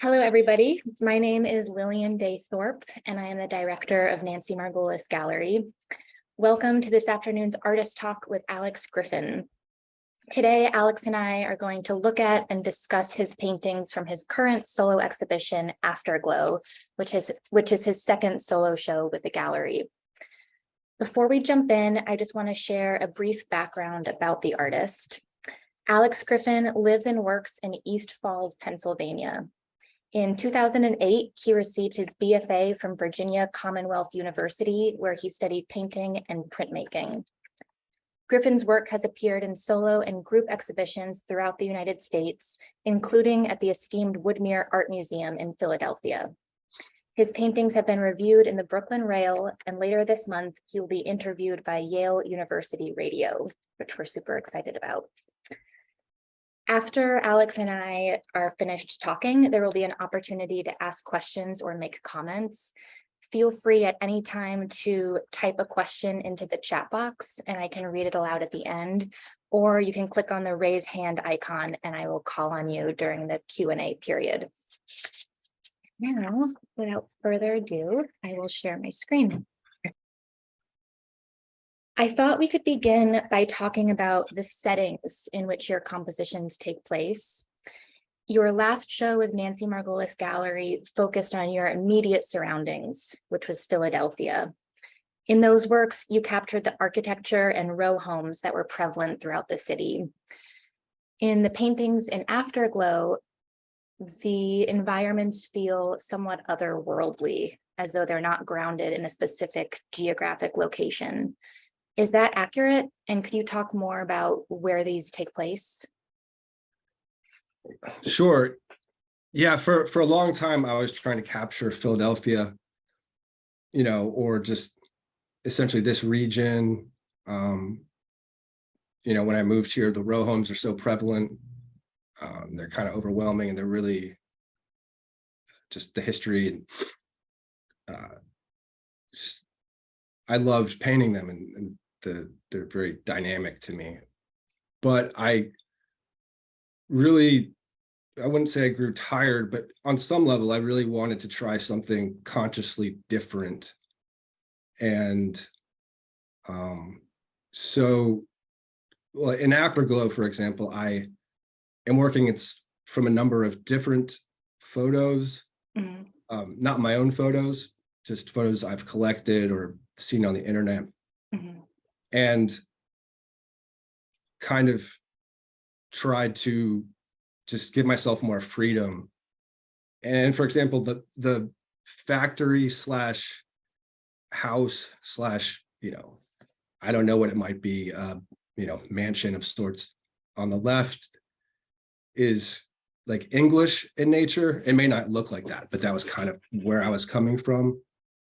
Hello, everybody. My name is Lillian Day-Thorpe, and I am the director of Nancy Margolis Gallery. Welcome to this afternoon's Artist Talk with Alex Griffin. Today, Alex and I are going to look at and discuss his paintings from his current solo exhibition, Afterglow, which is his second solo show with the gallery. Before we jump in, I just want to share a brief background about the artist. Alex Griffin lives and works in East Falls, Pennsylvania. In 2008, he received his BFA from Virginia Commonwealth University, where he studied painting and printmaking. Griffin's work has appeared in solo and group exhibitions throughout the United States, including at the esteemed Woodmere Art Museum in Philadelphia. His paintings have been reviewed in the Brooklyn Rail, and later this month, he will be interviewed by Yale University Radio, which we're super excited about. After Alex and I are finished talking, there will be an opportunity to ask questions or make comments. Feel free at any time to type a question into the chat box and I can read it aloud at the end, or you can click on the raise hand icon and I will call on you during the Q&A period. Now, without further ado, I will share my screen. I thought we could begin by talking about the settings in which your compositions take place. Your last show with Nancy Margolis Gallery focused on your immediate surroundings, which was Philadelphia. In those works, you captured the architecture and row homes that were prevalent throughout the city. In the paintings in Afterglow, the environments feel somewhat otherworldly, as though they're not grounded in a specific geographic location. Is that accurate? And could you talk more about where these take place? Sure. Yeah, for a long time, I was trying to capture Philadelphia, or just essentially this region. When I moved here, the row homes are so prevalent. They're kind of overwhelming and they're really just the history. I loved painting them and they're very dynamic to me. But I wouldn't say I grew tired, but on some level, I really wanted to try something consciously different. And so in Afterglow, for example, I am working from a number of different photos, not my own photos, just photos I've collected or seen on the internet. And kind of tried to just give myself more freedom. And for example, the factory slash house slash, I don't know what it might be, mansion of sorts on the left is like English in nature. It may not look like that, but that was kind of where I was coming from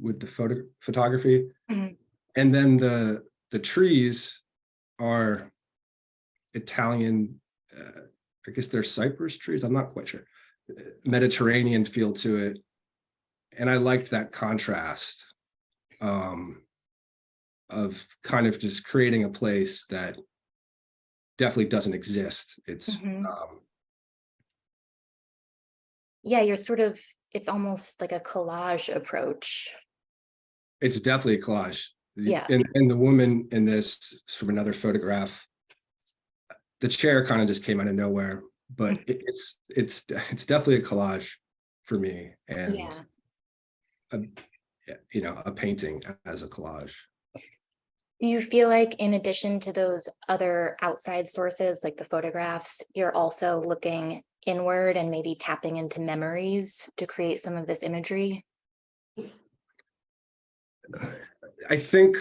with the photography. And then the trees are Italian, I guess they're cypress trees. I'm not quite sure. Mediterranean feel to it. And I liked that contrast of kind of just creating a place that definitely doesn't exist. It's yeah, it's almost like a collage approach. It's definitely a collage. Yeah. And the woman in this, from another photograph, the chair kind of just came out of nowhere, but it's definitely a collage for me, and a painting as a collage. Do you feel like in addition to those other outside sources, like the photographs, you're also looking inward and maybe tapping into memories to create some of this imagery? I think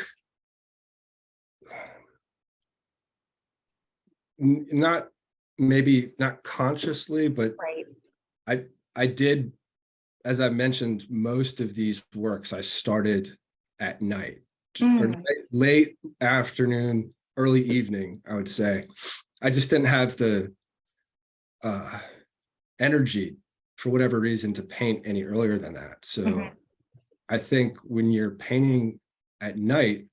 maybe not consciously, but right. I did, as I mentioned, most of these works I started at night, or late afternoon, early evening, I would say. I just didn't have the energy for whatever reason to paint any earlier than that. So I think when you're painting at night,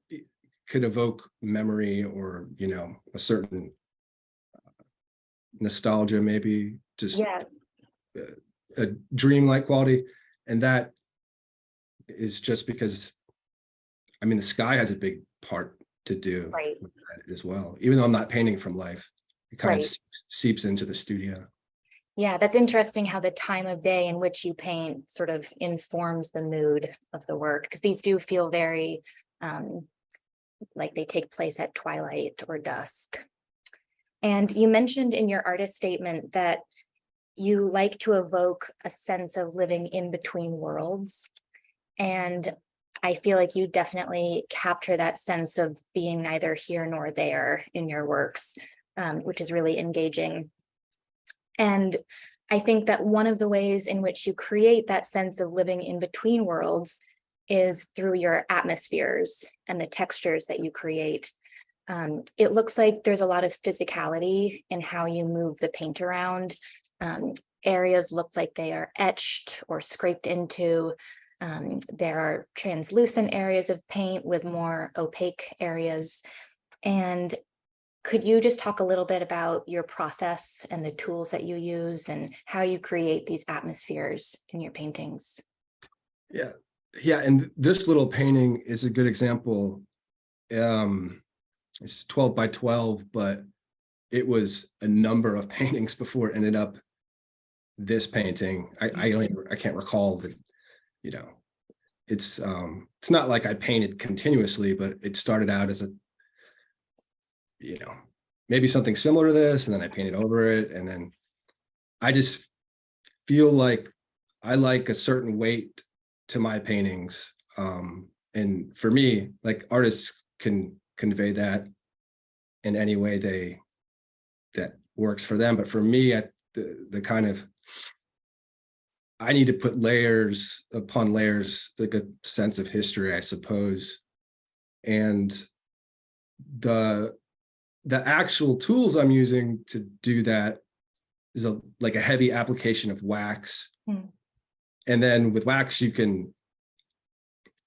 it could evoke memory or, a certain nostalgia, maybe just Yeah, a dreamlike quality. And that is just because, I mean, the sky has a big part to do right, with that as well. Even though I'm not painting from life, it kind right. of seeps into the studio. Yeah, that's interesting how the time of day in which you paint sort of informs the mood of the work, because these do feel very like they take place at twilight or dusk. And you mentioned in your artist statement that you like to evoke a sense of living in between worlds. And I feel like you definitely capture that sense of being neither here nor there in your works, which is really engaging. And I think that one of the ways in which you create that sense of living in between worlds is through your atmospheres and the textures that you create. It looks like there's a lot of physicality in how you move the paint around. Areas look like they are etched or scraped into. There are translucent areas of paint with more opaque areas. And could you just talk a little bit about your process and the tools that you use and how you create these atmospheres in your paintings? Yeah. Yeah. And this little painting is a good example. It's 12 by 12, but it was a number of paintings before it ended up this painting. I can't recall the, you know, it's not like I painted continuously, but it started out as a, you know, maybe something similar to this, and then I painted over it, and then I just feel like I like a certain weight to my paintings. And for me, like, artists can convey that in any way that works for them. But for me, the kind of, I need to put layers upon layers, like a sense of history, I suppose. And the actual tools I'm using to do that is like a heavy application of wax. And then with wax, you can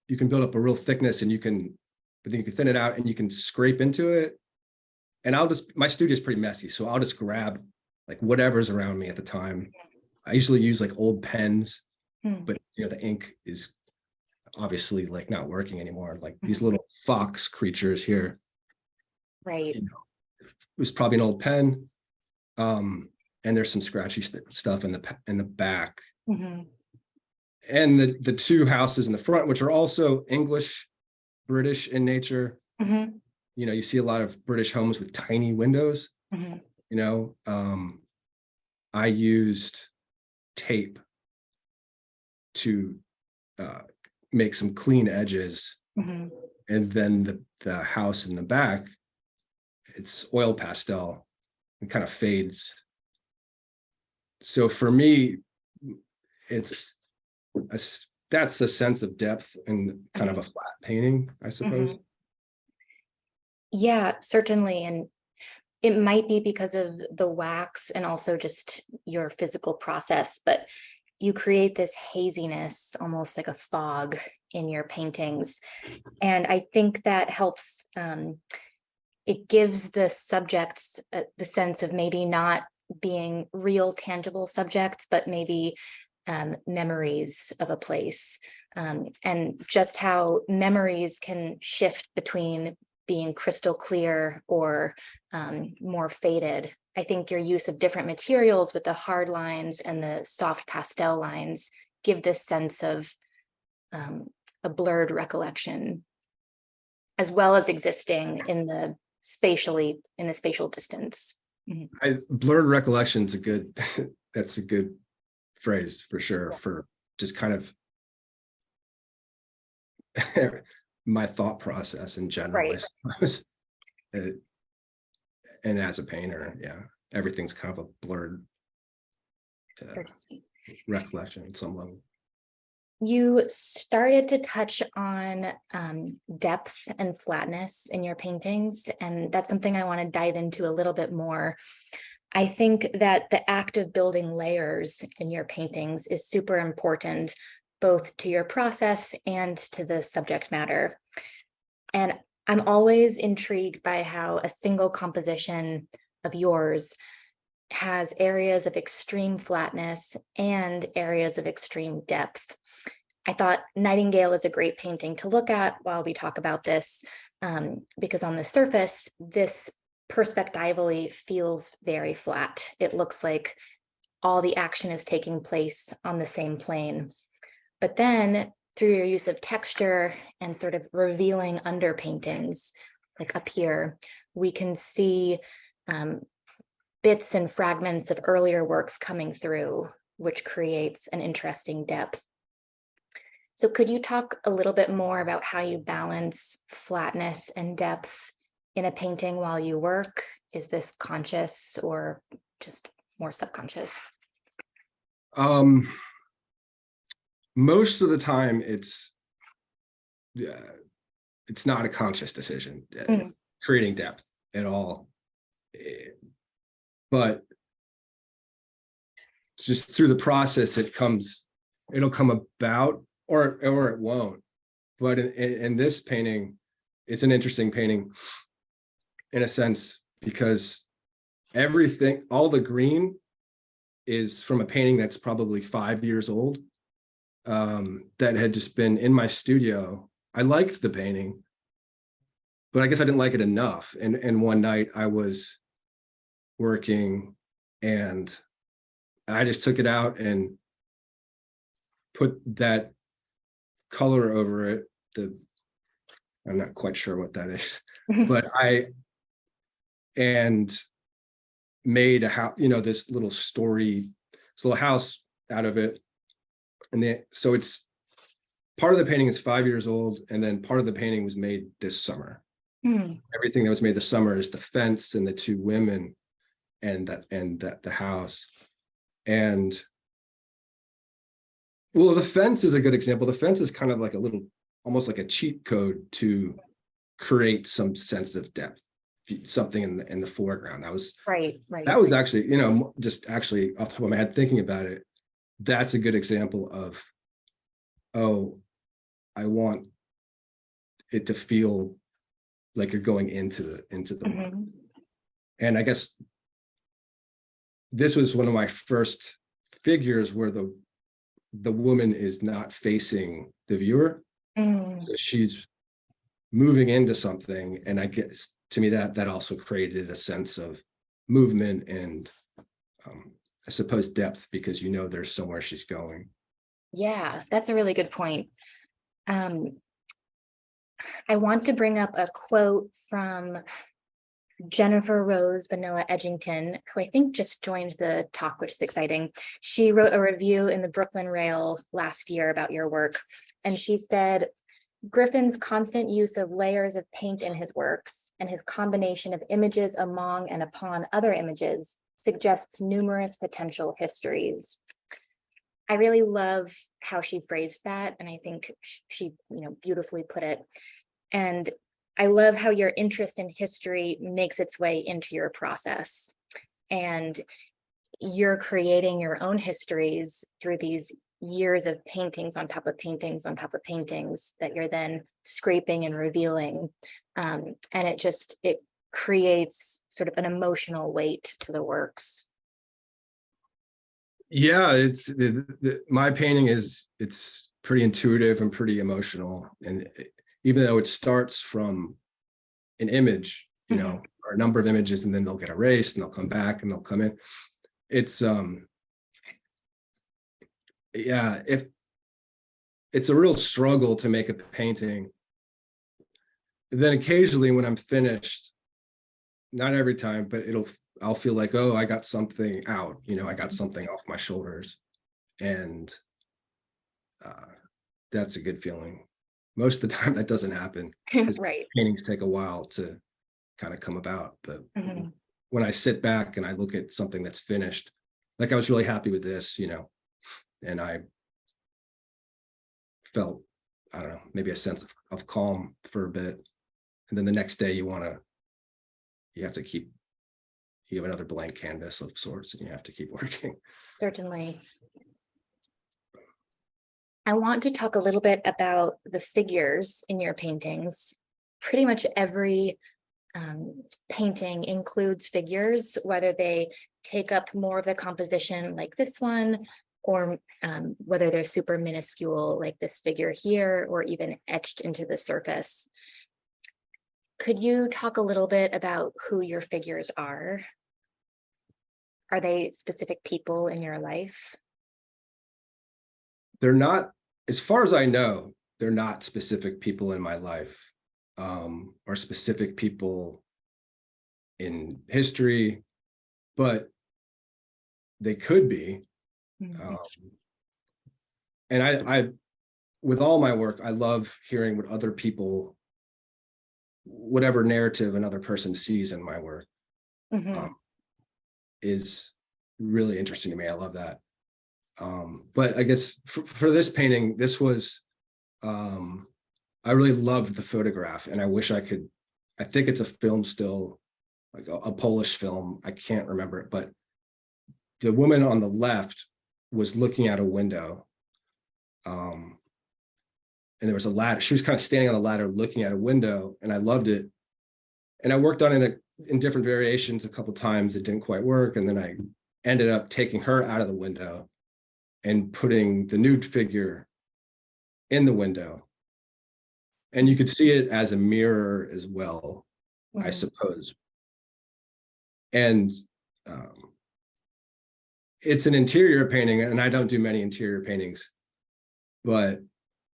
build up a real thickness, and but then you can thin it out and you can scrape into it. And my studio is pretty messy, so I'll just grab like whatever's around me at the time. I usually use like old pens, but the ink is obviously like not working anymore. Like these little fox creatures here, Right. it was probably an old pen. And there's some scratchy stuff in the back. And the two houses in the front, which are also English, British in nature. You see a lot of British homes with tiny windows. I used tape to make some clean edges. And then the house in the back, it's oil pastel and kind of fades. So for me, that's a sense of depth and kind of a flat painting, I suppose. Yeah, certainly. And it might be because of the wax and also just your physical process, but you create this haziness, almost like a fog in your paintings. And I think that helps, it gives the subjects the sense of maybe not being real tangible subjects, but maybe memories of a place, and just how memories can shift between being crystal clear or more faded. I think your use of different materials with the hard lines and the soft pastel lines give this sense of a blurred recollection, as well as existing in the spatial distance. Blurred recollection is that's a good phrase for sure, for just kind of my thought process in general, Right. I suppose. And as a painter, everything's kind of a blurred recollection at some level. You started to touch on depth and flatness in your paintings, and that's something I want to dive into a little bit more. I think that the act of building layers in your paintings is super important, both to your process and to the subject matter. And I'm always intrigued by how a single composition of yours has areas of extreme flatness and areas of extreme depth. I thought Nightingale is a great painting to look at while we talk about this, because on the surface, this perspectively feels very flat. It looks like all the action is taking place on the same plane. But then through your use of texture and sort of revealing underpaintings, like up here, we can see bits and fragments of earlier works coming through, which creates an interesting depth. So could you talk a little bit more about how you balance flatness and depth in a painting while you work? Is this conscious or just more subconscious? Most of the time it's not a conscious decision, creating depth at all. But just through the process, it'll come about, or it won't. But in this painting, it's an interesting painting in a sense, because everything, all the green is from a painting that's probably 5 years old, that had just been in my studio. I liked the painting, but I guess I didn't like it enough. And one night I was working and I just took it out and put that color over it. I'm not quite sure what that is, but and made a house, this little house out of it. And so it's part of the painting is 5 years old, and then part of the painting was made this summer. Everything that was made this summer is the fence and the two women and the house. And well, the fence is a good example. The fence is kind of like almost like a cheat code to create some sense of depth, something in the foreground. That was actually, just actually off the top of my head thinking about it, that's a good example of, oh, I want it to feel like you're going into the work. And I guess this was one of my first figures where the woman is not facing the viewer. So she's moving into something, and I guess to me that also created a sense of movement and I suppose depth, because there's somewhere she's going. Yeah, that's a really good point. I want to bring up a quote from Jennifer Rose Benoa Edgington, who I think just joined the talk, which is exciting. She wrote a review in the Brooklyn Rail last year about your work, and she said, Griffin's constant use of layers of paint in his works and his combination of images among and upon other images suggests numerous potential histories. I really love how she phrased that, and I think she beautifully put it. And I love how your interest in history makes its way into your process, and you're creating your own histories through these years of paintings on top of paintings on top of paintings that you're then scraping and revealing. And it creates sort of an emotional weight to the works. Yeah, it's my painting it's pretty intuitive and pretty emotional. And even though it starts from an image, or a number of images, and then they'll get erased and they'll come back and they'll come in. It's if it's a real struggle to make a painting. Then occasionally when I'm finished, not every time, but I'll feel like, oh, I got something out, I got something off my shoulders. And that's a good feeling. Most of the time that doesn't happen, because paintings take a while to kind of come about. But when I sit back and I look at something that's finished, like I was really happy with this, and I felt, I don't know, maybe a sense of calm for a bit. And then the next day you have another blank canvas of sorts, and you have to keep working. Certainly. I want to talk a little bit about the figures in your paintings. Pretty much every painting includes figures, whether they take up more of the composition like this one, or whether they're super minuscule like this figure here, or even etched into the surface. Could you talk a little bit about who your figures are? Are they specific people in your life? They're not, as far as I know, they're not specific people in my life, or specific people in history, but they could be. Mhm. And I, with all my work, I love hearing what other people, whatever narrative another person sees in my work, Mhm. is really interesting to me. I love that. But I guess for this painting, this was, I really loved the photograph, and I wish I could, I think it's a film still, like a Polish film. I can't remember it, but the woman on the left was looking out a window. And there was a ladder. She was kind of standing on a ladder looking at a window, and I loved it. And I worked on it in different variations a couple times. It didn't quite work. And then I ended up taking her out of the window and putting the nude figure in the window. And you could see it as a mirror as well, I Mhm. suppose. And it's an interior painting, and I don't do many interior paintings, but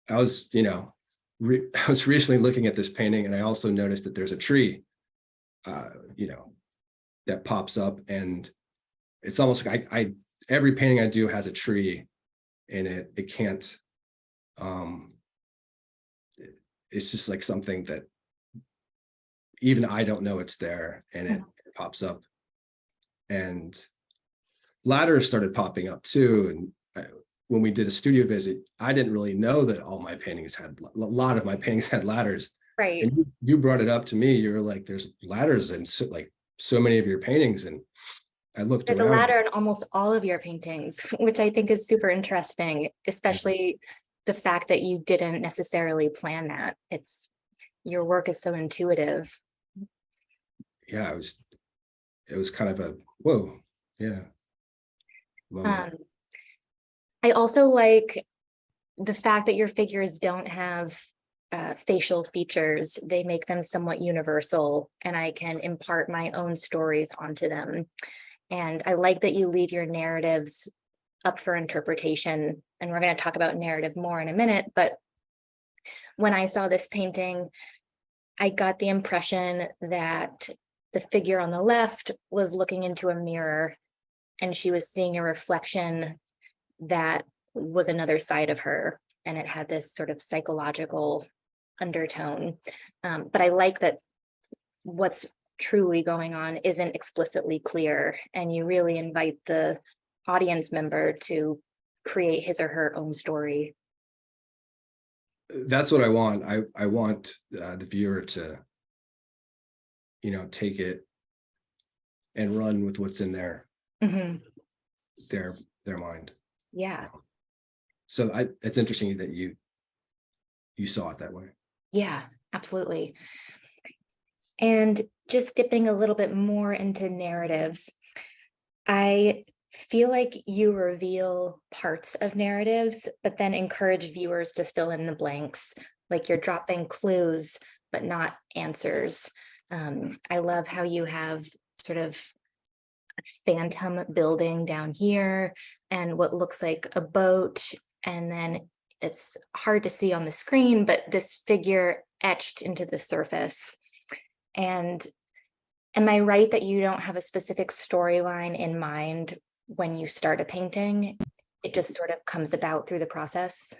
I was, I was recently looking at this painting, and I also noticed that there's a tree, that pops up, and it's almost like I every painting I do has a tree in it. It can't, it's just like something that even I don't know it's there, and it pops up. And ladders started popping up too. And when we did a studio visit, I didn't really know that all my paintings had, a lot of my paintings had ladders. Right. And you brought it up to me. You were like, there's ladders in so many of your paintings. And I looked There's a around. ladder in almost all of your paintings, which I think is super interesting, especially the fact that you didn't necessarily plan that. Your work is so intuitive. Yeah, it was kind of a whoa, yeah, moment. Um, I also like the fact that your figures don't have facial features. They make them somewhat universal, and I can impart my own stories onto them. And I like that you leave your narratives up for interpretation. And we're going to talk about narrative more in a minute. But when I saw this painting, I got the impression that the figure on the left was looking into a mirror, and she was seeing a reflection that was another side of her. And it had this sort of psychological undertone. But I like that what's truly going on isn't explicitly clear, and you really invite the audience member to create his or her own story. That's what I want. I want the viewer to, take it and run with what's in Mhm. their mind. Yeah, So it's interesting that you saw it that way. yeah, absolutely. And just dipping a little bit more into narratives, I feel like you reveal parts of narratives, but then encourage viewers to fill in the blanks, like you're dropping clues, but not answers. I love how you have sort of a phantom building down here and what looks like a boat. And then it's hard to see on the screen, but this figure etched into the surface. And am I right that you don't have a specific storyline in mind when you start a painting? It just sort of comes about through the process?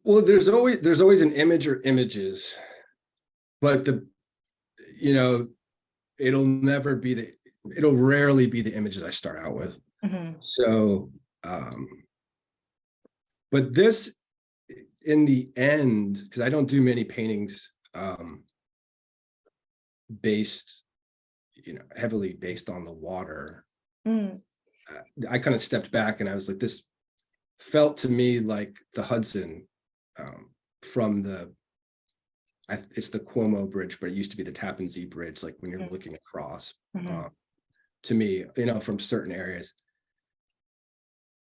Well, there's always an image or images, but you know, it'll rarely be the images I start out with. Mhm. So, but this, in the end, because I don't do many paintings based, heavily based on the water. Mm. I kind of stepped back, and I was like, this felt to me like the Hudson, from it's the Cuomo Bridge, but it used to be the Tappan Zee Bridge, like when you're Mhm. looking across. Mhm. to me, from certain areas.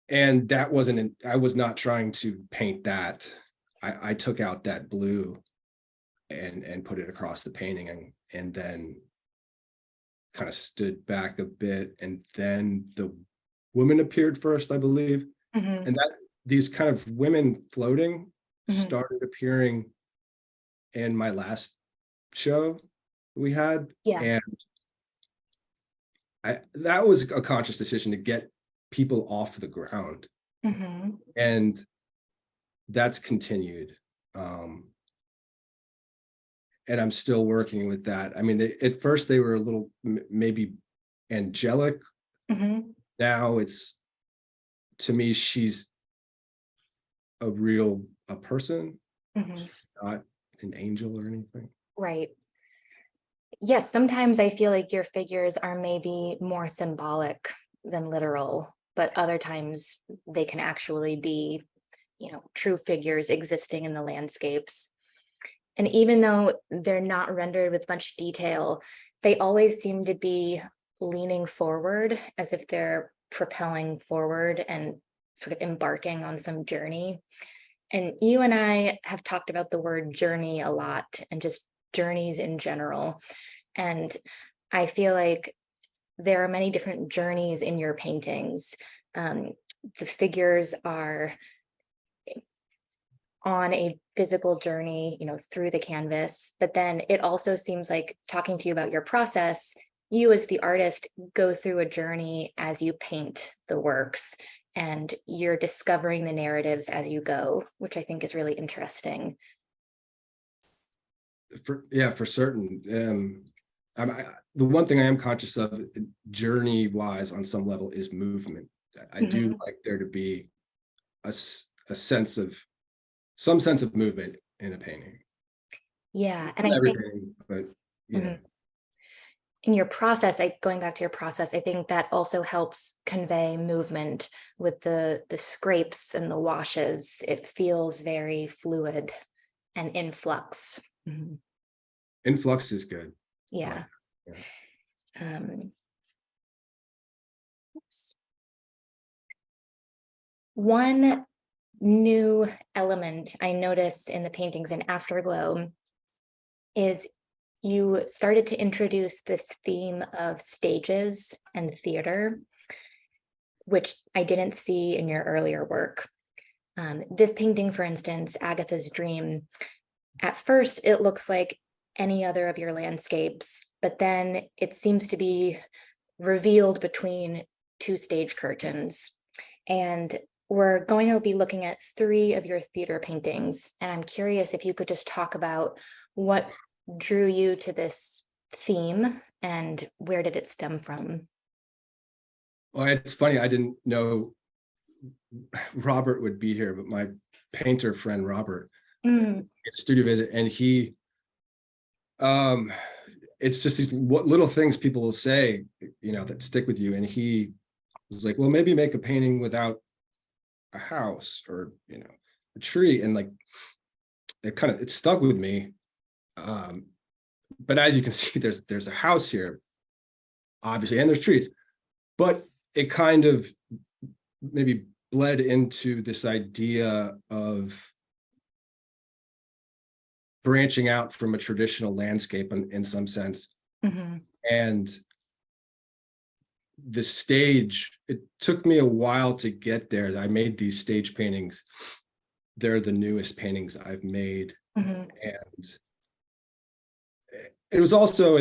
And that wasn't, I was not trying to paint that. I took out that blue and put it across the painting, and then kind of stood back a bit, and then the woman appeared first, I believe. Mhm. And that these kind of women floating Mhm. started appearing in my last show we had. Yeah. And that was a conscious decision to get people off the ground, Mhm. and that's continued. And I'm still working with that. I mean, at first they were a little maybe angelic. Mhm. Now it's, to me, she's a person, Mhm. not an angel or anything. Right. Yes, sometimes I feel like your figures are maybe more symbolic than literal, but other times they can actually be, true figures existing in the landscapes. And even though they're not rendered with much detail, they always seem to be leaning forward as if they're propelling forward and sort of embarking on some journey. And you and I have talked about the word journey a lot, and just journeys in general. And I feel like there are many different journeys in your paintings. Um, the figures are on a physical journey, through the canvas, but then it also seems like, talking to you about your process, you as the artist go through a journey as you paint the works, and you're discovering the narratives as you go, which I think is really interesting. For certain. The one thing I am conscious of, journey wise, on some level, is movement. I do Mhm. like there to be a sense of, some sense of movement in a painting. Yeah, and Not I think, everything, but yeah. mhm, in your process, going back to your process, I think that also helps convey movement with the scrapes and the washes. It feels very fluid and in flux. Mhm. Influx is good. I like Yeah. that. Yeah. Um, oops. One new element I noticed in the paintings in Afterglow is you started to introduce this theme of stages and theater, which I didn't see in your earlier work. This painting, for instance, Agatha's Dream, at first it looks like any other of your landscapes, but then it seems to be revealed between two stage curtains. And we're going to be looking at 3 of your theater paintings. And I'm curious if you could just talk about what drew you to this theme and where did it stem from? Well, it's funny, I didn't know Robert would be here, but my painter friend Robert, Mm, at a studio visit, and he, um it's just these little things people will say, that stick with you. And he was like, well, maybe make a painting without a house, or a tree. And like, it stuck with me. But as you can see, there's a house here, obviously, and there's trees, but it kind of maybe bled into this idea of branching out from a traditional landscape in some sense. mhm, And the stage, it took me a while to get there. I made these stage paintings. They're the newest paintings I've made. mhm, And it was also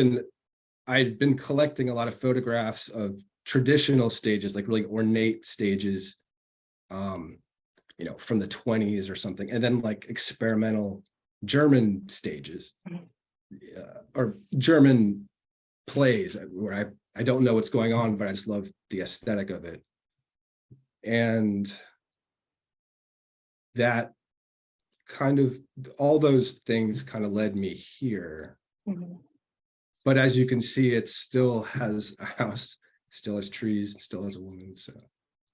I'd been collecting a lot of photographs of traditional stages, like really ornate stages, from the 20s or something, and then like experimental German stages, mhm. or German plays, where I don't know what's going on, but I just love the aesthetic of it. And that kind of, all those things kind of led me here. Mhm. But as you can see, it still has a house, still has trees, still has a woman. So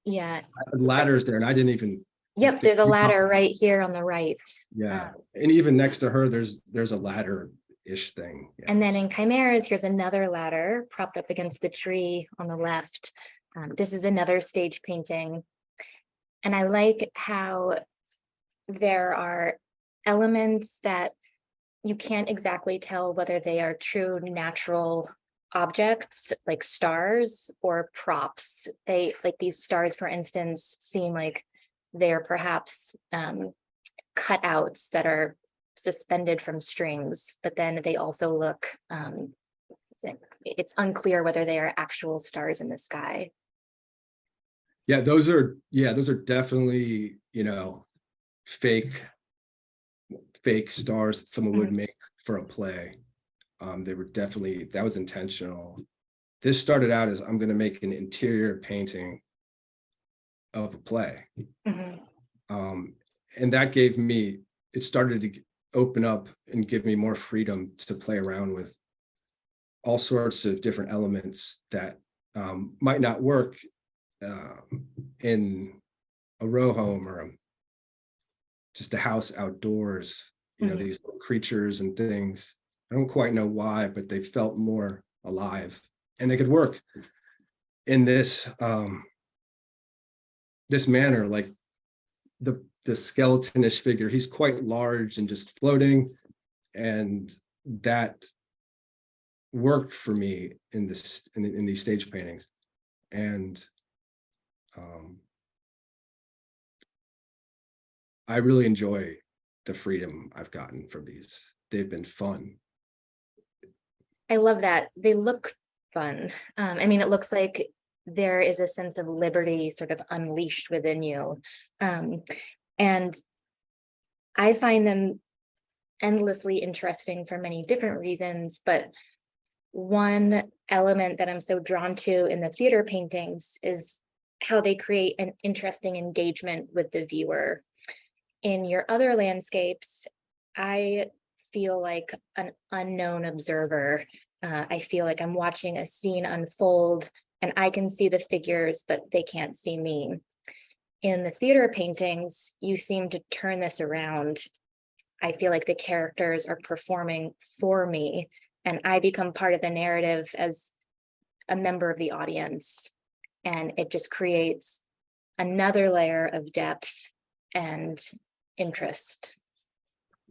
Yeah. ladders there, and I didn't even Yep, think there's a about ladder that. right here on the right. Yeah, Um, and even next to her, there's a ladder ish thing. And then yes. in Chimeras, here's another ladder propped up against the tree on the left. This is another stage painting. And I like how there are elements that you can't exactly tell whether they are true natural objects like stars or props. They, like these stars, for instance, seem like they're perhaps cutouts that are suspended from strings, but then they also look, it's unclear whether they are actual stars in the sky. Those are definitely, fake stars that someone would make for a play. They were definitely, that was intentional. This started out as I'm going to make an interior painting of a play. And that gave me, it started to open up and give me more freedom to play around with all sorts of different elements that might not work in a row home or just a house outdoors. These little creatures and things. I don't quite know why, but they felt more alive, and they could work in this this manner. Like the skeletonish figure, he's quite large and just floating, and that worked for me in this in these stage paintings. And I really enjoy the freedom I've gotten from these. They've been fun. I love that. They look fun. I mean, it looks like there is a sense of liberty sort of unleashed within you. And I find them endlessly interesting for many different reasons, but one element that I'm so drawn to in the theater paintings is how they create an interesting engagement with the viewer. In your other landscapes, I feel like an unknown observer. I feel like I'm watching a scene unfold and I can see the figures, but they can't see me. In the theater paintings, you seem to turn this around. I feel like the characters are performing for me and I become part of the narrative as a member of the audience. And it just creates another layer of depth and interest.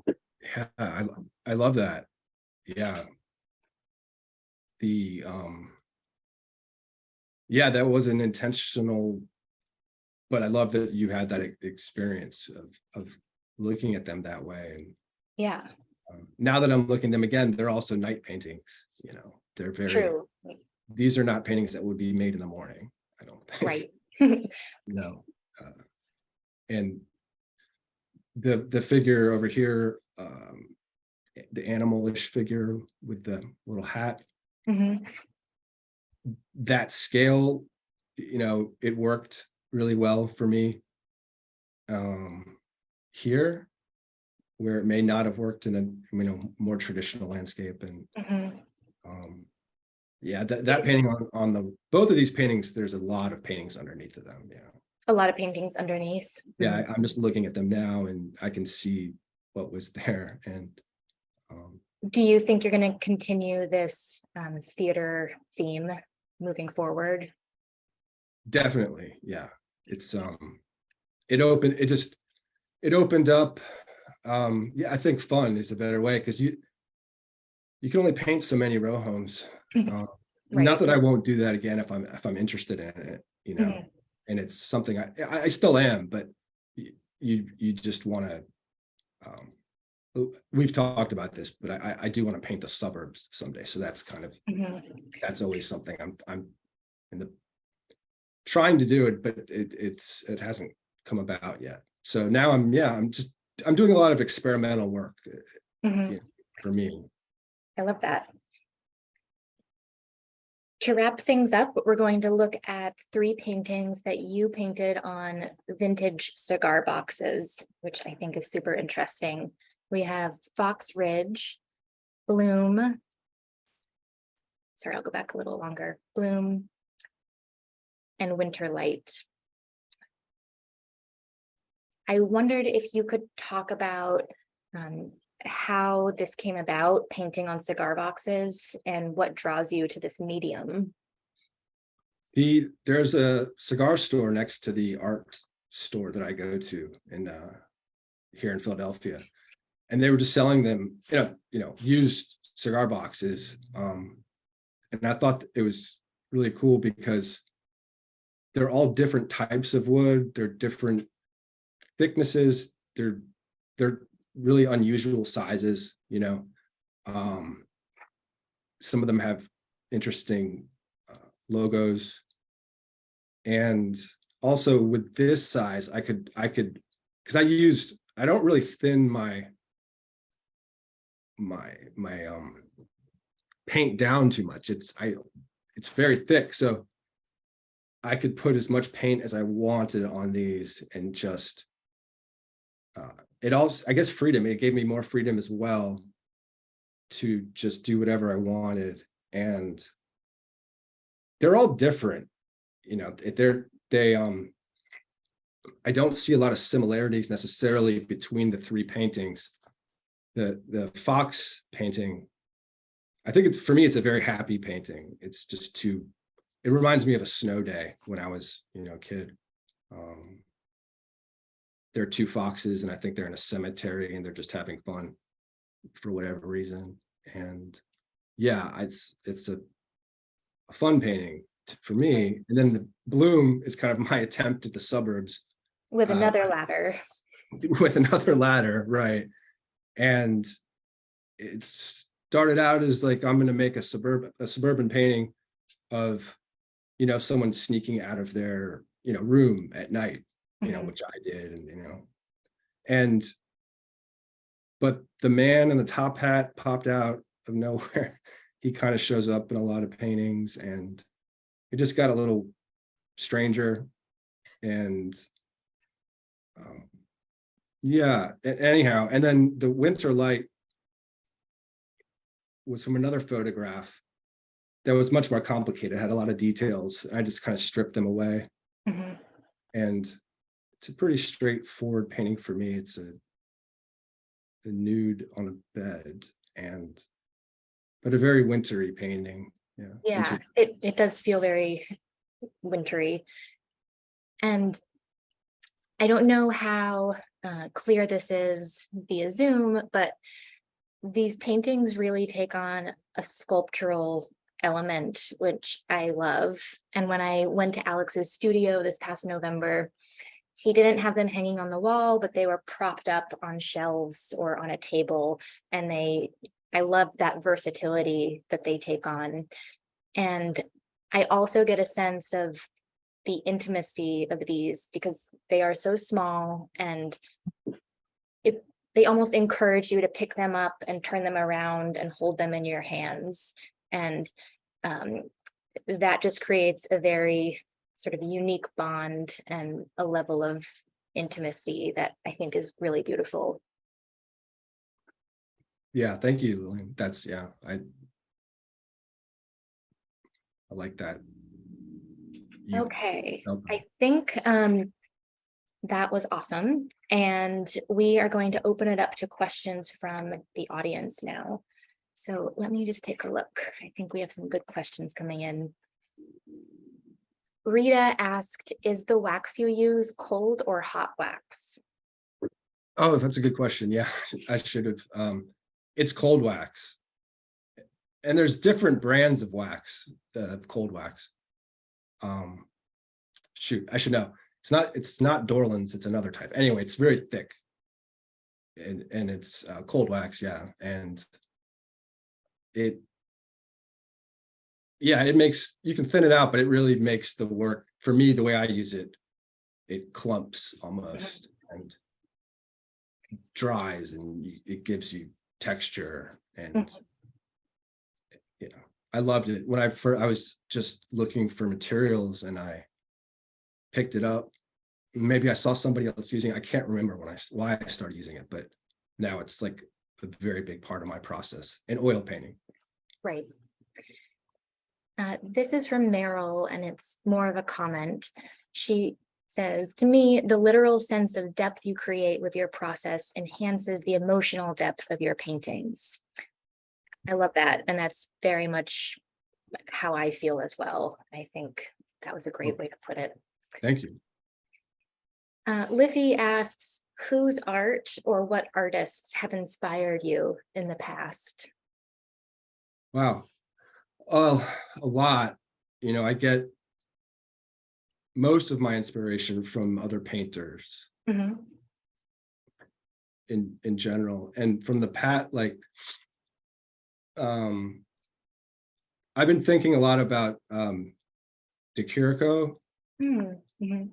Yeah, I love that. Yeah. That was an intentional, but I love that you had that experience of looking at them that way. And yeah, now that I'm looking at them again, they're also night paintings. They're very true. These are not paintings that would be made in the morning, I don't think. Right. No. And the figure over here, the animalish figure with the little hat, that scale, it worked really well for me. Here, where it may not have worked in a more traditional landscape. And that painting on the both of these paintings, there's a lot of paintings underneath of them. A lot of paintings underneath. Yeah, I'm just looking at them now and I can see what was there. And do you think you're going to continue this theater theme moving forward? Definitely, yeah. It's it opened up. I think fun is a better way, because you can only paint so many row homes. Right. Not that I won't do that again if I'm interested in it, and it's something I still am, but you just want to. We've talked about this, but I do want to paint the suburbs someday. So that's kind of that's always something I'm in the trying to do it, but it hasn't come about yet. So now I'm doing a lot of experimental work for me. I love that. To wrap things up, we're going to look at 3 paintings that you painted on vintage cigar boxes, which I think is super interesting. We have Fox Ridge, Bloom. Sorry, I'll go back a little longer. Bloom and Winterlight. I wondered if you could talk about how this came about, painting on cigar boxes, and what draws you to this medium. There's a cigar store next to the art store that I go to in here in Philadelphia, and they were just selling them, used cigar boxes. And I thought it was really cool because they're all different types of wood. They're different thicknesses. They're really unusual sizes. Some of them have interesting logos, and also with this size, I could because I don't really thin my paint down too much. It's very thick, so I could put as much paint as I wanted on these, and just it also, I guess, freedom. It gave me more freedom as well to just do whatever I wanted. And they're all different, I don't see a lot of similarities necessarily between the three paintings. The fox painting, I think for me, it's a very happy painting. It's just it reminds me of a snow day when I was, a kid. There are two foxes, and I think they're in a cemetery, and they're just having fun for whatever reason. And yeah, it's a fun painting for me. And then the bloom is kind of my attempt at the suburbs With another ladder. With another ladder, right? And it started out as like, I'm going to make a suburban painting of, someone sneaking out of their, room at night, which I did, and but the man in the top hat popped out of nowhere. He kind of shows up in a lot of paintings, and it just got a little stranger. And yeah, anyhow, and then the winter light was from another photograph that was much more complicated. It had a lot of details. I just kind of stripped them away. Mm-hmm. And it's a pretty straightforward painting for me. It's a nude on a bed, but a very wintry painting. Yeah, it does feel very wintry. And I don't know how clear this is via Zoom, but these paintings really take on a sculptural element, which I love. And when I went to Alex's studio this past November, he didn't have them hanging on the wall, but they were propped up on shelves or on a table. And I love that versatility that they take on. And I also get a sense of the intimacy of these because they are so small, and they almost encourage you to pick them up and turn them around and hold them in your hands. And that just creates a very sort of unique bond and a level of intimacy that I think is really beautiful. Yeah, thank you, Lillian. That's, I like that. Okay, I think that was awesome. And we are going to open it up to questions from the audience now. So let me just take a look. I think we have some good questions coming in. Rita asked, is the wax you use cold or hot wax? Oh, that's a good question. Yeah, I should have. It's cold wax. And there's different brands of wax, cold wax. Shoot, I should know. It's not Dorland's, it's another type. Anyway, it's very thick. And it's cold wax, yeah. And it makes, you can thin it out, but it really makes the work, for me, the way I use it, it clumps almost and dries, and it gives you texture. And I loved it. When I was just looking for materials and I picked it up. Maybe I saw somebody else using it. I can't remember why I started using it, but now it's like a very big part of my process in oil painting. Right. This is from Meryl, and it's more of a comment. She says, to me, the literal sense of depth you create with your process enhances the emotional depth of your paintings. I love that. And that's very much how I feel as well. I think that was a great way to put it. Thank you. Liffy asks, whose art or what artists have inspired you in the past? Wow. A lot. You know, I get most of my inspiration from other painters Mhm. in general. And from the like, I've been thinking a lot about De Chirico. Mhm.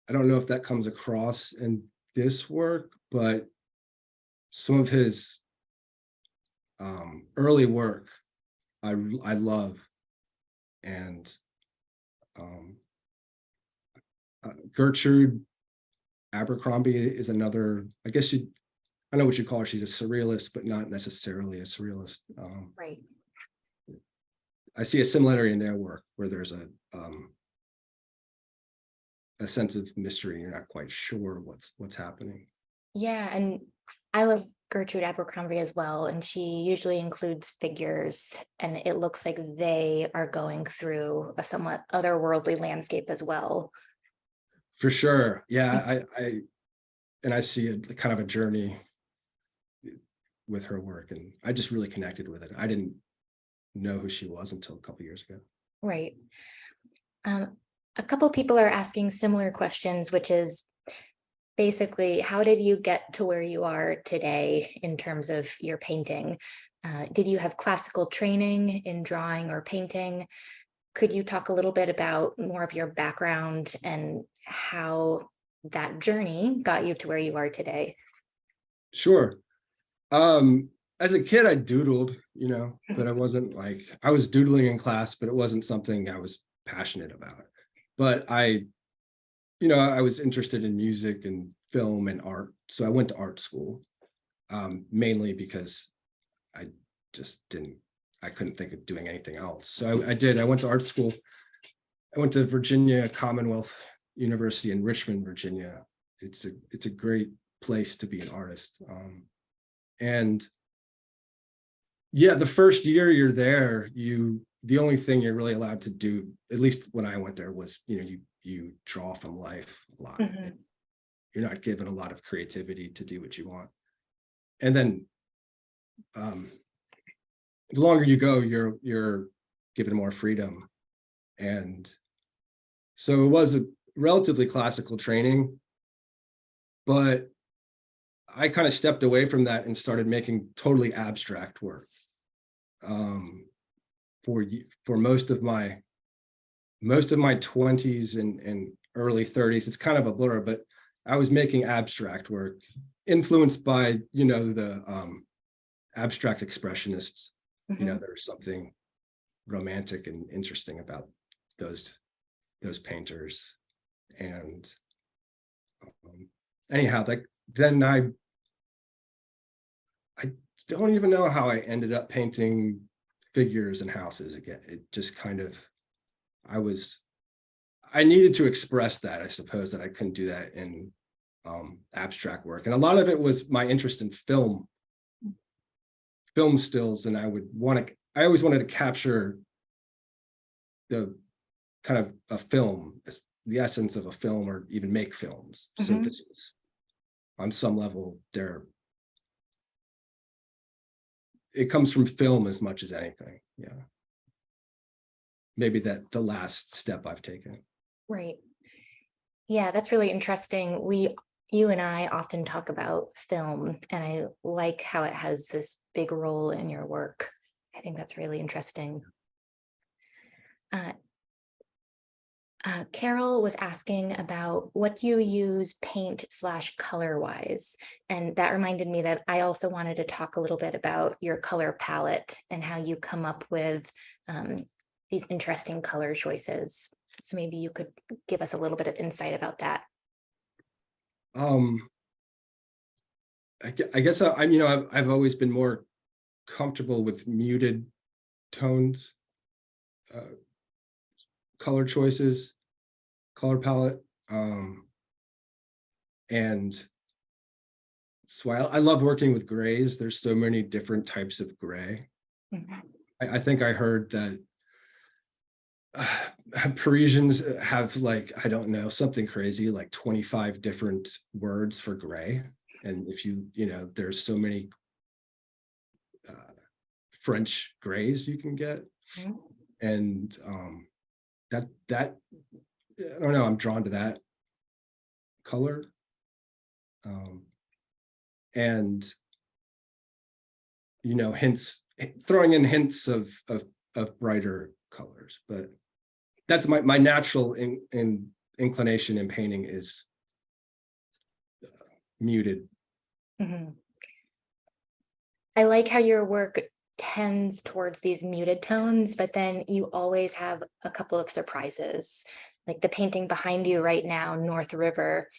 I don't know if that comes across in this work, but some of his early work I love. And Gertrude Abercrombie is another, I guess I know what you call her. She's a surrealist, but not necessarily a surrealist. Right. I see a similarity in their work where there's a sense of mystery. You're not quite sure what's happening. Yeah, and I love Gertrude Abercrombie as well, and she usually includes figures, and it looks like they are going through a somewhat otherworldly landscape as well. For sure. Yeah, I see a kind of a journey with her work, and I just really connected with it. I didn't know who she was until a couple years ago. Right. A couple people are asking similar questions, which is basically, how did you get to where you are today in terms of your painting? Did you have classical training in drawing or painting? Could you talk a little bit about more of your background and how that journey got you to where you are today? Sure. As a kid, I doodled, you know, but I wasn't like, I was doodling in class, but it wasn't something I was passionate about. But I was interested in music and film and art. So I went to art school, mainly because I just I couldn't think of doing anything else. So I went to art school. I went to Virginia Commonwealth University in Richmond, Virginia. It's a great place to be an artist. And yeah, the first year you're there, the only thing you're really allowed to do, at least when I went there, was, you draw from life a lot. Mhm. You're not given a lot of creativity to do what you want. And then the longer you go, you're given more freedom. And so it was a relatively classical training, but I kind of stepped away from that and started making totally abstract work. For most of my 20s and early 30s, it's kind of a blur, but I was making abstract work influenced by, the abstract expressionists. Mhm. There's something romantic and interesting about those painters. And anyhow, like then I don't even know how I ended up painting figures and houses again. It just kind of, I needed to express that, I suppose, that I couldn't do that in abstract work. And a lot of it was my interest in film stills. And I always wanted to capture the kind of a film, the essence of a film, or even make films. So Mhm. this is, on some level, it comes from film as much as anything. Yeah. Maybe the last step I've taken. Right. Yeah, that's really interesting. You and I often talk about film, and I like how it has this big role in your work. I think that's really interesting. Uh, Carol was asking about what you use paint/color wise. And that reminded me that I also wanted to talk a little bit about your color palette and how you come up with these interesting color choices. So maybe you could give us a little bit of insight about that. Um, I guess I've always been more comfortable with muted tones, color choices, color palette. And so I love working with grays. There's so many different types of gray. Mhm. I think I heard that Parisians have, like, I don't know, something crazy, like 25 different words for gray. And if there's so many French grays you can get. Mhm. And that I don't know, I'm drawn to that color. And hints, throwing in hints of brighter colors, but that's my natural inclination in painting is muted. Mhm. I like how your work tends towards these muted tones, but then you always have a couple of surprises. Like the painting behind you right now, North River,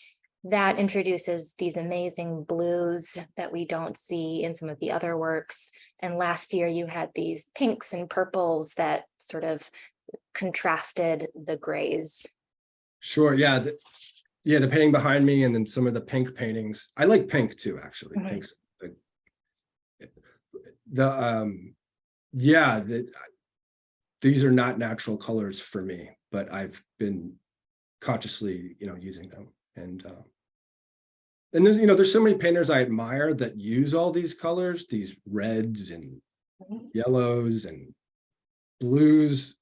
that introduces these amazing blues that we don't see in some of the other works. And last year you had these pinks and purples that sort of contrasted the grays. Sure, yeah. The painting behind me, and then some of the pink paintings. I like pink too, actually. Mhm. Pink's yeah, these are not natural colors for me, but I've been consciously using them. And there's so many painters I admire that use all these colors, these reds and yellows and blues,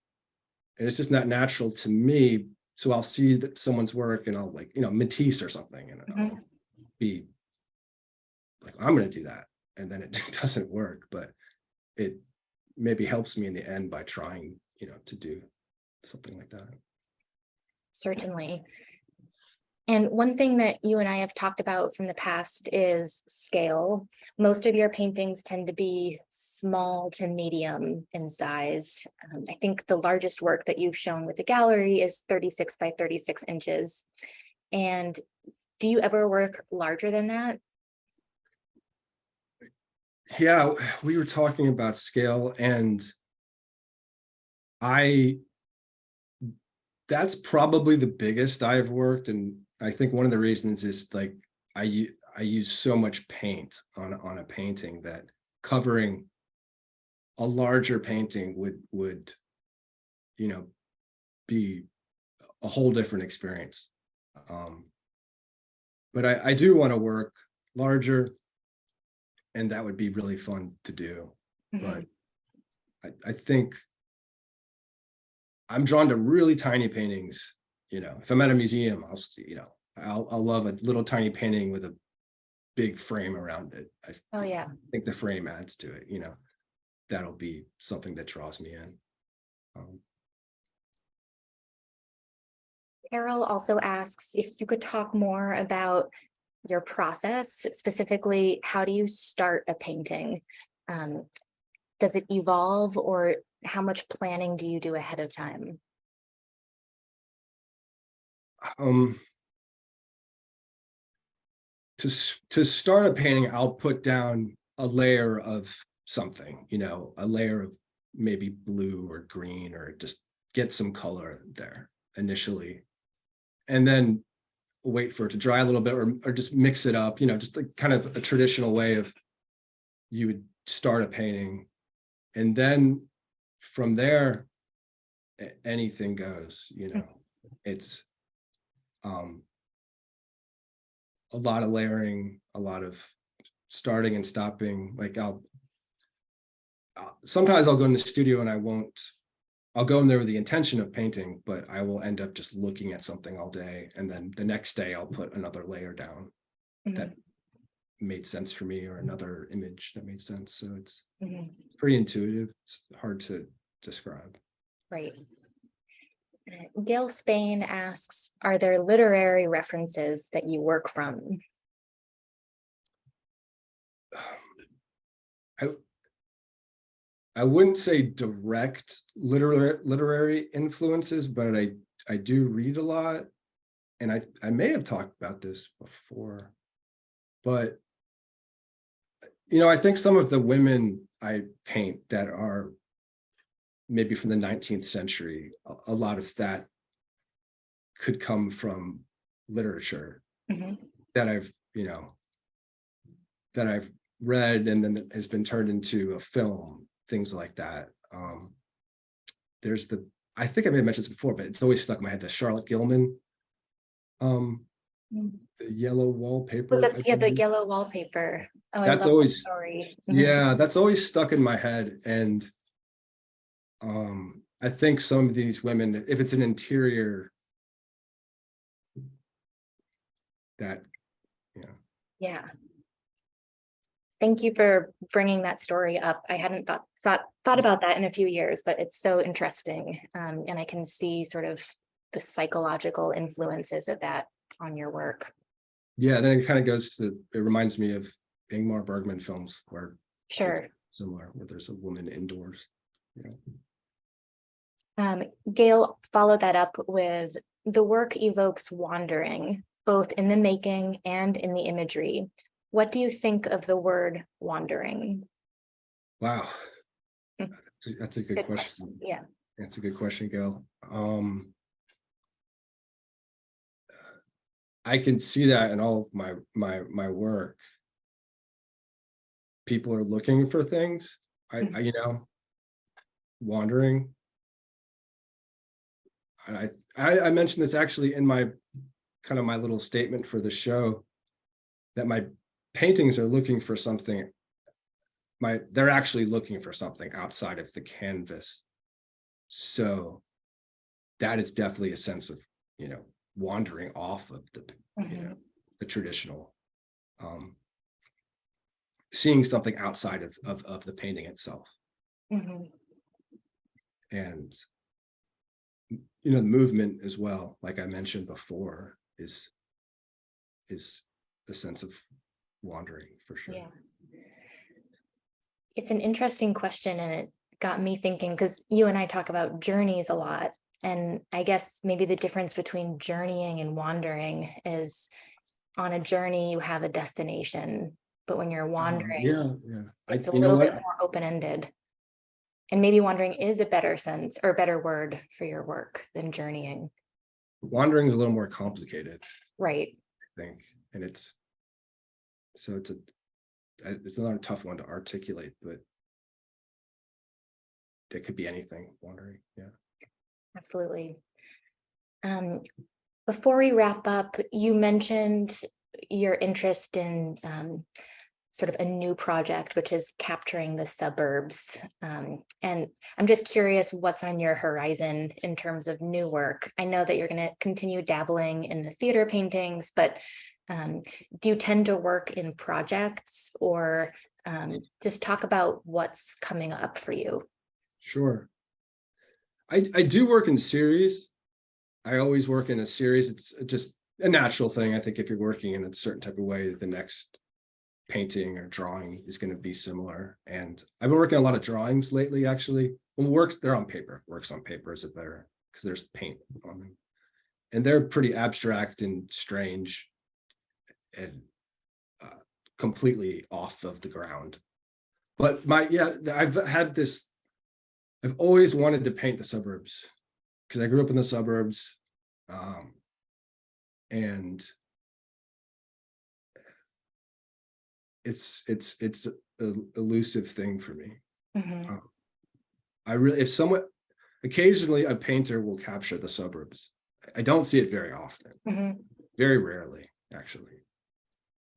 and it's just not natural to me. So I'll see that someone's work and I'll, like, Matisse or something, and I'll be like, I'm going to do that, and then it doesn't work, but it maybe helps me in the end by trying to do something like that. Certainly. And one thing that you and I have talked about from the past is scale. Most of your paintings tend to be small to medium in size. I think the largest work that you've shown with the gallery is 36 by 36 inches. And do you ever work larger than that? Yeah, we were talking about scale, and that's probably the biggest I've worked. And I think one of the reasons is, like, I use so much paint on a painting that covering a larger painting would be a whole different experience. But I do want to work larger, and that would be really fun to do. But I think I'm drawn to really tiny paintings. If I'm at a museum, I'll love a little tiny painting with a big frame around it. Oh, yeah. think the frame adds to it. That'll be something that draws me in. Carol also asks if you could talk more about your process, specifically, how do you start a painting? Does it evolve, or how much planning do you do ahead of time? To start a painting, I'll put down a layer of something, a layer of maybe blue or green, or just get some color there initially, and then wait for it to dry a little bit, or just mix it up, just like kind of a traditional way of you would start a painting. And then from there, anything goes. It's a lot of layering, a lot of starting and stopping. Like, sometimes I'll go in the studio and I'll go in there with the intention of painting, but I will end up just looking at something all day, and then the next day I'll put another layer down that made sense for me, or another image that made sense. So it's pretty intuitive. It's hard to describe. Right. Gail Spain asks, are there literary references that you work from? I wouldn't say direct literary influences, but I do read a lot, and I may have talked about this before, but I think some of the women I paint that are maybe from the 19th century, a lot of that could come from literature Mhm. that I've, that I've read and then has been turned into a film, things like that. There's I think I may have mentioned this before, but it's always stuck in my head, the Charlotte Gilman, Mm. the yellow wallpaper. Was I that, yeah, the believe. yellow wallpaper? Oh, I That's love that always, story. Mhm. yeah, that's always stuck in my head. And I think some of these women, if it's an interior, that, Yeah. Thank you for bringing that story up. I hadn't thought about that in a few years, but it's so interesting. And I can see sort of the psychological influences of that on your work. yeah, then it kind of goes to, it reminds me of Ingmar Bergman films where Sure. it's similar, where there's a woman indoors. Gail followed that up with the work evokes wandering, both in the making and in the imagery. What do you think of the word wandering? Wow, Mm. that's a good question. Yeah. That's a good question, Gail. I can see that in all of my work. People are looking for things. I wandering. I mentioned this actually in my kind of my little statement for the show, that my paintings are looking for something. They're actually looking for something outside of the canvas. So that is definitely a sense of, wandering off of the traditional, seeing something outside of the painting itself. Mm-hmm. And the movement as well, like I mentioned before, is the sense of wandering for sure. Yeah. It's an interesting question, and it got me thinking, because you and I talk about journeys a lot. And I guess maybe the difference between journeying and wandering is on a journey, you have a destination, but when you're wandering, Yeah. it's a little bit more open-ended. And maybe wandering is a better sense or better word for your work than journeying. Wandering is a little more complicated, Right. I think. And it's another tough one to articulate, but it could be anything, wandering. Yeah. Absolutely. Before we wrap up, you mentioned your interest in sort of a new project, which is capturing the suburbs. And I'm just curious what's on your horizon in terms of new work. I know that you're going to continue dabbling in the theater paintings, but do you tend to work in projects, or just talk about what's coming up for you? Sure. I do work in series. I always work in a series. It's just a natural thing. I think if you're working in a certain type of way, the next painting or drawing is going to be similar. And I've been working on a lot of drawings lately, actually. Well, they're on paper. Works on paper is a better, because there's paint on them. And they're pretty abstract and strange and completely off of the ground. But I've always wanted to paint the suburbs, because I grew up in the suburbs, and it's an elusive thing for me. Mm-hmm. Occasionally a painter will capture the suburbs. I don't see it very often, very rarely actually,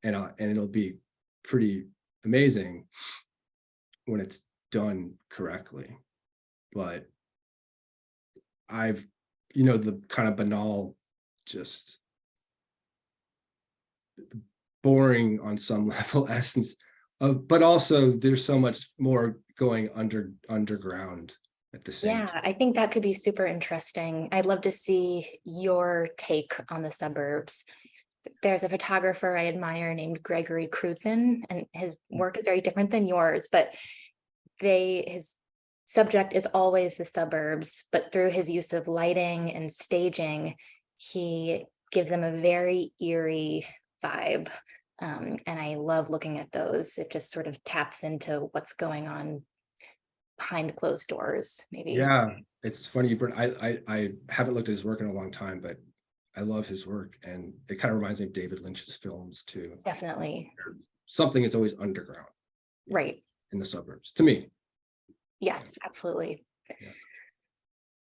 and it'll be pretty amazing when it's done correctly. But the kind of banal, just boring on some level essence of, but also there's so much more going underground at the same time. I think that could be super interesting. I'd love to see your take on the suburbs. There's a photographer I admire named Gregory Crutzen, and his work is very different than yours, but his subject is always the suburbs, but through his use of lighting and staging, he gives them a very eerie vibe. And I love looking at those. It just sort of taps into what's going on behind closed doors, maybe. Yeah, it's funny, but I haven't looked at his work in a long time, but I love his work, and it kind of reminds me of David Lynch's films too. Definitely. Something that's always underground Right. in the suburbs, to me. Yes, absolutely. Yeah.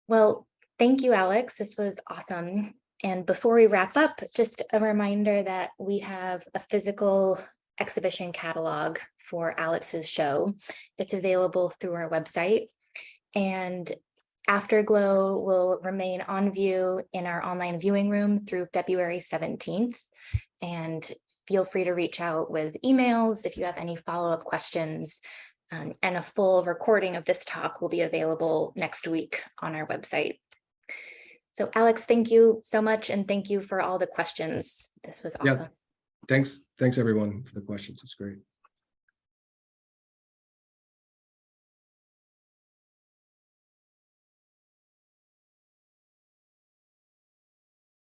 Well, thank you, Alex. This was awesome. And before we wrap up, just a reminder that we have a physical exhibition catalog for Alex's show. It's available through our website. And Afterglow will remain on view in our online viewing room through February 17th. And feel free to reach out with emails if you have any follow-up questions. And a full recording of this talk will be available next week on our website. So Alex, thank you so much. And thank you for all the questions. This was awesome. Thanks everyone for the questions. It's great.